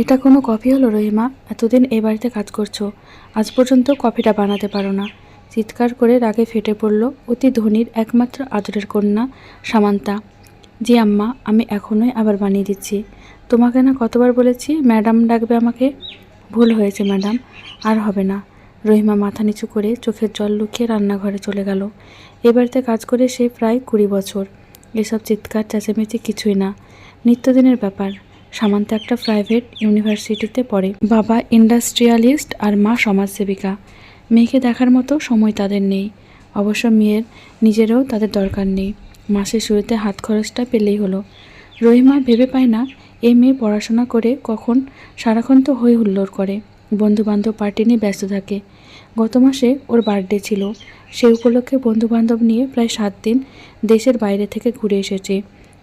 এটা কোনো কফি হলো রহিমা? এতদিন এই বাড়িতে কাজ করছো, আজ পর্যন্ত কফিটা বানাতে পারো না? চিৎকার করে রাগে ফেটে পড়ল অতি ধনীর একমাত্র আদরের কন্যা সামান্তা। জি আম্মা, আমি এখনই আবার বানিয়ে দিচ্ছি। তোমাকে না কতবার বলেছি ম্যাডাম ডাকবে আমাকে? ভুল হয়েছে ম্যাডাম, আর হবে না। রহিমা মাথা নিচু করে চোখের জল লুকিয়ে রান্নাঘরে চলে গেল। এ বাড়িতে কাজ করে সে প্রায় 20 বছর। এসব চিৎকার চেঁচামেচি কিছুই না, নিত্যদিনের ব্যাপার। সামান্তা একটা প্রাইভেট ইউনিভার্সিটিতে পড়ে, বাবা ইন্ডাস্ট্রিয়ালিস্ট আর মা সমাজসেবিকা। মেয়েকে দেখার মতো সময় তাদের নেই। অবশ্য মেয়ের নিজেরও তাদের দরকার নেই, মাসের শুরুতে হাত খরচটা পেলেই হলো। রহিমা ভেবে পায় না এই মেয়ে পড়াশোনা করে কখন, সারাক্ষণ তো হই হুল্লোড় করে, বন্ধুবান্ধব পার্টি নিয়ে ব্যস্ত থাকে। গত মাসে ওর বার্থডে ছিল, সে উপলক্ষে বন্ধুবান্ধব নিয়ে প্রায় 7 দিন দেশের বাইরে থেকে ঘুরে এসেছে।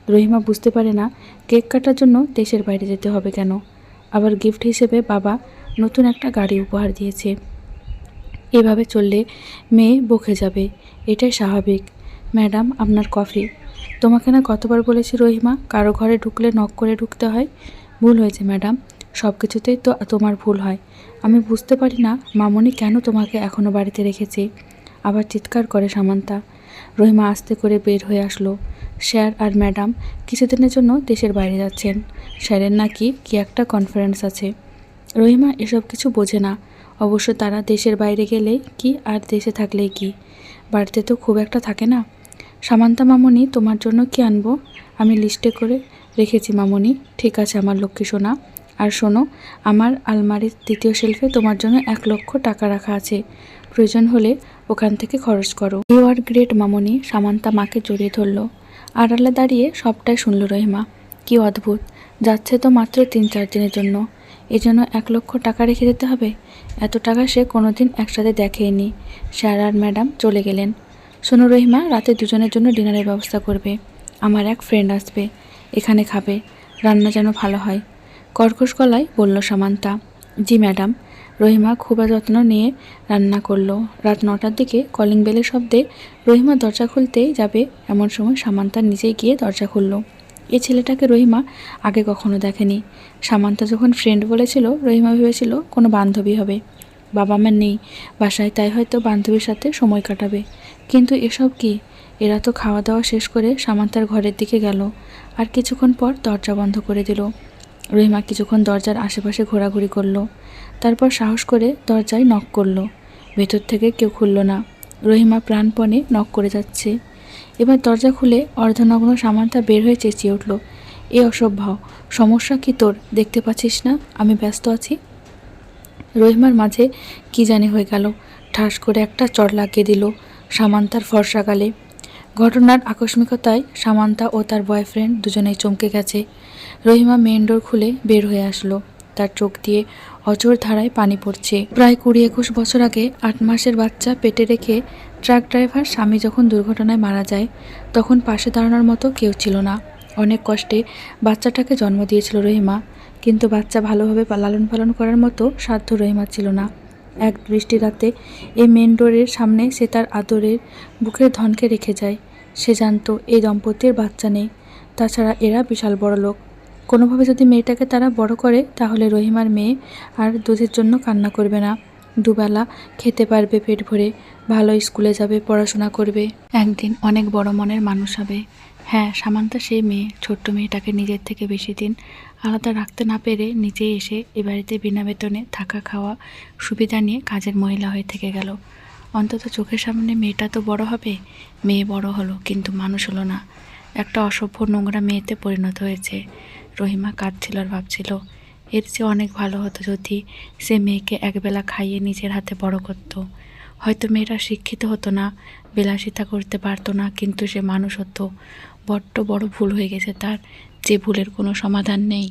রহিমা বুঝতে পারে না কেক কাটার জন্য দেশের বাইরে যেতে হবে কেন। আবার গিফট হিসেবে বাবা নতুন একটা গাড়ি উপহার দিয়েছে। এভাবে চললে মেয়ে বকে যাবে, এটাই স্বাভাবিক। ম্যাডাম, আপনার কফি। তোমাকে না কতবার বলেছি রহিমা, কারো ঘরে ঢুকলে নক করে ঢুকতে হয়। ভুল হয়েছে ম্যাডাম, সব কিছুতেই তো তোমার ভুল হয়। আমি বুঝতে পারি না মামনি কেন তোমাকে এখনও বাড়িতে রেখেছে। আবার চিৎকার করে সামান্তা। রহিমা আস্তে করে বের হয়ে আসলো। স্যার আর ম্যাডাম কিছুদিনের জন্য দেশের বাইরে যাচ্ছেন। স্যারের নাকি কি একটা কনফারেন্স আছে। রহিমা এসব কিছু বোঝে না। অবশ্য তারা দেশের বাইরে গেলেই কি আর দেশে থাকলেই কি, বাড়িতে তো খুব একটা থাকে না। সামান্তা মামনি, তোমার জন্য কি আনবো? আমি লিস্টে করে রেখেছি মামনি। ঠিক আছে আমার লক্ষ্মী সোনা। আর শোনো, আমার আলমারির 2য় শেলফে তোমার জন্য 1 লক্ষ টাকা রাখা আছে, প্রয়োজন হলে ওখান থেকে খরচ করো। ইউ আর গ্রেট মামনি। সামান্তা মাকে জড়িয়ে ধরল। আড়ালে দাঁড়িয়ে সবটাই শুনল রহিমা। কি অদ্ভুত, যাচ্ছে তো মাত্র 3-4 দিনের জন্য, এজন্য 1 লক্ষ টাকা রেখে দিতে হবে? এত টাকা সে কোনোদিন একসাথে দেখেইনি। স্যার আর ম্যাডাম চলে গেলেন। শোনো রহিমা, রাতে দুজনের জন্য ডিনারের ব্যবস্থা করবে। আমার এক ফ্রেন্ড আসবে, এখানে খাবে। রান্না যেন ভালো হয়। কর্কশ গলায় বলল সামান্তা। জি ম্যাডাম। রহিমা খুব যত্ন নিয়ে রান্না করলো। রাত 9টার দিকে কলিং বেলের শব্দে রহিমা দরজা খুলতেই যাবে এমন সময় সামান্তা নিজেই গিয়ে দরজা খুলল। এই ছেলেটাকে রহিমা আগে কখনো দেখেনি। সামান্তা যখন ফ্রেন্ড বলেছিল, রহিমা ভেবেছিল কোনো বান্ধবী হবে। বাবা মা নেই বাসায়, তাই হয়তো বান্ধবীর সাথে সময় কাটাবে। কিন্তু এসব কি? এরা তো খাওয়া দাওয়া শেষ করে সামান্তার ঘরের দিকে গেল, আর কিছুক্ষণ পর দরজা বন্ধ করে দিল। রহিমা কিছুক্ষণ দরজার আশেপাশে ঘোরাঘুরি করলো, তারপর সাহস করে দরজায় নক করলো। ভেতর থেকে কেউ খুলল না। রহিমা প্রাণপণে নক করে যাচ্ছে। এবার দরজা খুলে অর্ধনগ্ন সামান্তা বের হয়ে চেঁচিয়ে উঠল, এ অসভ্য, সমস্যা কি তোর? দেখতে পাচ্ছিস না আমি ব্যস্ত আছি? রহিমার মাঝে কি জানি হয়ে গেল, ঠাস করে একটা চড় লাগিয়ে দিল সামান্তার ফর্সা গালে। ঘটনার আকস্মিকতায় সামান্তা ও তার বয়ফ্রেন্ড দুজনেই চমকে গেছে। রহিমা মেইন ডোর খুলে বের হয়ে আসলো। তার চোখ দিয়ে অঝোর ধারায় পানি পড়ছে। প্রায় 20-21 বছর আগে 8 মাসের বাচ্চা পেটে রেখে ট্রাক ড্রাইভার স্বামী যখন দুর্ঘটনায় মারা যায়, তখন পাশে দাঁড়ানোর মতো কেউ ছিল না। অনেক কষ্টে বাচ্চাটাকে জন্ম দিয়েছিল রহিমা, কিন্তু বাচ্চা ভালোভাবে লালন পালন করার মতো সাধ্য রহিমার ছিল না। এক বৃষ্টি রাতে এই মেন ডোরের সামনে সে তার আদরের বুকের ধনকে রেখে যায়। সে জানতো এই দম্পতির বাচ্চা নেই, তাছাড়া এরা বিশাল বড় লোক। কোনোভাবে যদি মেয়েটাকে তারা বড় করে, তাহলে রহিমার মেয়ে আর দুধের জন্য কান্না করবে না। দুবেলা খেতে পারবে পেট ভরে, ভালো স্কুলে যাবে, পড়াশোনা করবে, একদিন অনেক বড় মনের মানুষ হবে। হ্যাঁ, সামান্তা সেই মেয়ে। ছোট্ট মেয়েটাকে নিজের থেকে বেশি দিন আলাদা রাখতে না পেরে নিজেই এসে এ বাড়িতে বিনা বেতনে থাকা খাওয়া সুবিধা নিয়ে কাজের মহিলা হয়ে থেকে গেল। অন্তত চোখের সামনে মেয়েটা তো বড় হবে। মেয়ে বড় হলো, কিন্তু মানুষ হলো না, একটা অসভ্য নোংরা মেয়েতে পরিণত হয়েছে। রহিমা কাঁদছিল আর ভাবছিল, এর চেয়ে অনেক ভালো হতো যদি সে মেয়েকে একবেলা খাইয়ে নিজের হাতে বড় করত। হয়তো মেয়েটা শিক্ষিত হতো না, বিলাসিতা করতে পারতো না, কিন্তু সে মানুষ হতো। বড্ড বড় ভুল হয়ে গেছে তার, যে ভুলের কোনো সমাধান নেই।